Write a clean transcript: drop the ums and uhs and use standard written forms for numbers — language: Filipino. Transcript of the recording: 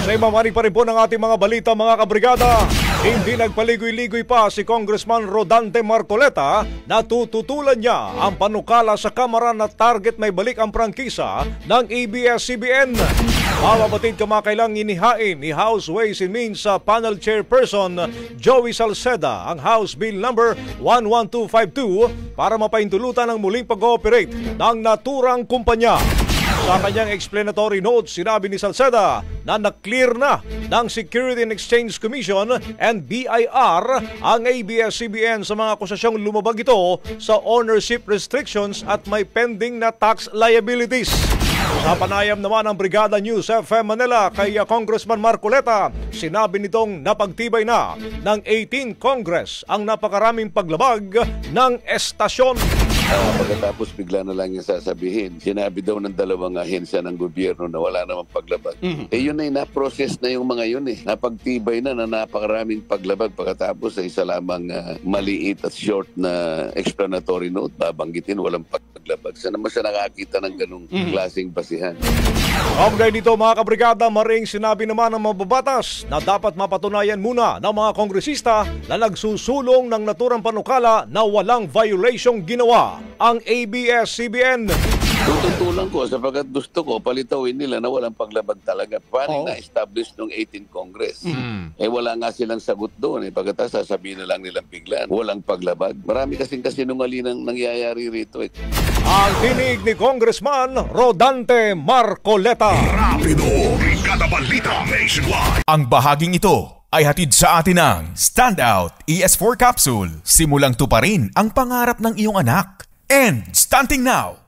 Sa imamani pa rin po ng ating mga balita, mga kabrigada, hindi nagpaligoy-ligoy pa si Congressman Rodante Marcoleta na tututulan niya ang panukala sa Kamara na target may balik ang prangkisa ng ABS-CBN. Mababatid kamakailang inihain ni House Ways and Means sa Panel Chairperson Joey Salceda ang House Bill number 11252 para mapaintulutan ang muling pag-ooperate ng naturang kumpanya. Sa kanyang explanatory notes, sinabi ni Salceda na na-clear na ng Security and Exchange Commission and BIR ang ABS-CBN sa mga akusasyong lumabag ito sa ownership restrictions at may pending na tax liabilities. Sa panayam naman ng Brigada News FM Manila kay Congressman Marcoleta, sinabi nitong napagtibay na ng 18th Congress ang napakaraming paglabag ng estasyon. Pagkatapos bigla na lang yung sasabihin, sinabi daw ng dalawang ahensya ng gobyerno na wala namang paglabag. Yun ay na-process na yung mga yun Napagtibay na napakaraming paglabag pagkatapos ay isa lamang maliit at short na explanatory note, babanggitin walang paglabag. Sana naman siya nakakita ng ganung klaseng basihan. Kaugnay dito mga kabrigada, maring sinabi naman ng mababatas na dapat mapatunayan muna ng mga kongresista na nagsusulong ng naturang panukala na walang violasyong ginawa ang ABS-CBN. Tututulan ko sapagkat gusto ko palitawin nila na walang paglabag talaga. Paano na-establish ng 18th Congress? Wala nga silang sagot doon. Pagkatapos sasabihin na lang nilang biglaan, walang paglabag. Marami kasing kasinungalinang nangyayari rito. Ang tinig ni Congressman Rodante Marcoleta. Rapido, Brigada Balita Nationwide. Ang bahaging ito ay hatid sa atin ng Standout ES4 Capsule. Simulang tuparin ang pangarap ng iyong anak. And starting now,